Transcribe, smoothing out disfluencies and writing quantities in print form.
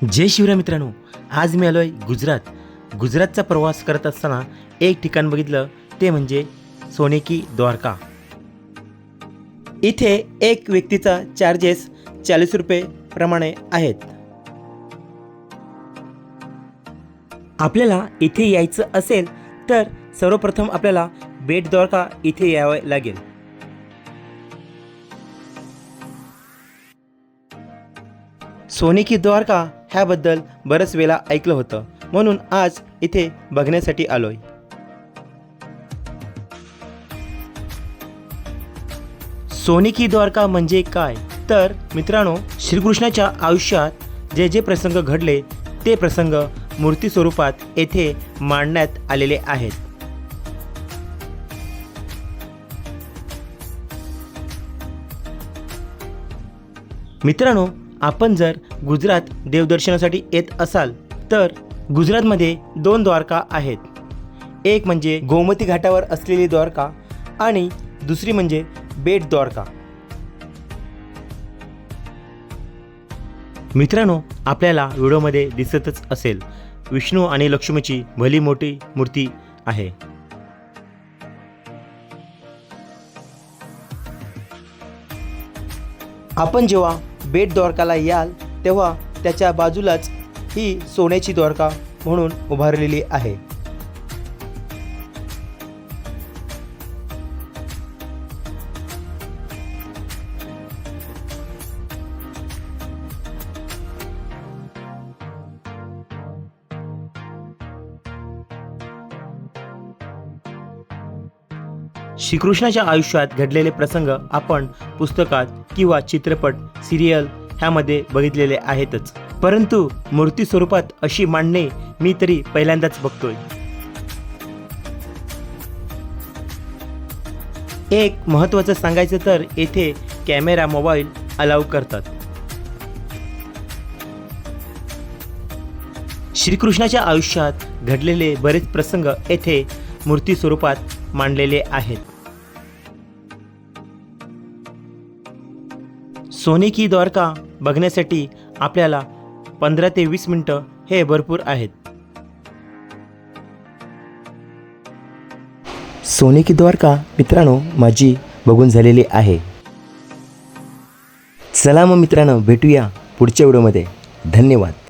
जय शिवराय मित्रांनो, आज मी आलो आहे गुजरातचा प्रवास करत असताना एक ठिकाण बघितलं, ते म्हणजे सोने की द्वारका। इथे एक व्यक्तीचा चार्जेस 40 रुपये प्रमाणे आहेत। आपल्याला इथे यायचं असेल तर सर्वप्रथम आपल्याला बेट द्वारका इथे यावे लागेल। सोने की द्वारका ह्याबद्दल बरंच वेळा ऐकलं होतं, म्हणून आज इथे बघण्यासाठी आलोय। सोने की द्वारका म्हणजे काय तर मित्रांनो, श्रीकृष्णाच्या आयुष्यात जे जे प्रसंग घडले ते प्रसंग मूर्ती स्वरूपात येथे मांडण्यात आलेले आहेत। मित्रांनो, आपण जर गुजरात देवदर्शनासाठी येत असाल तर गुजरातमध्ये 2 द्वारका आहेत। एक म्हणजे गोमती घाटावर असलेली द्वारका आणि दुसरी म्हणजे बेट द्वारका। मित्रांनो, आपल्याला व्हिडिओमध्ये दिसतच असेल, विष्णू आणि लक्ष्मीची भली मोठी मूर्ती आहे। आपण जेव्हा बेट द्वारकाला याल तेव्हा त्याच्या बाजूलाच ही सोन्याची द्वारका म्हणून उभारलेली आहे। श्रीकृष्णाच्या आयुष्यात घडलेले प्रसंग आपण पुस्तकात किंवा चित्रपट, सिरियल ह्यामध्ये बघितलेले आहेतच, परंतु मूर्ती स्वरूपात अशी मांडणे मी तरी पहिल्यांदाच बघतोय। एक महत्त्वाचं सांगायचं तर येथे कॅमेरा, मोबाईल अलाउ करतात। श्रीकृष्णाच्या आयुष्यात घडलेले बरेच प्रसंग येथे मूर्ती स्वरूपात मांडलेले आहेत। सोने की द्वारका बघण्यासाठी आपल्याला 15 ते 20 मिनिटं हे भरपूर आहेत। सोने की द्वारका मित्रांनो माझी बघून झालेली आहे। चला मग मित्रांनो, भेटूया पुढच्या व्हिडिओमध्ये। धन्यवाद।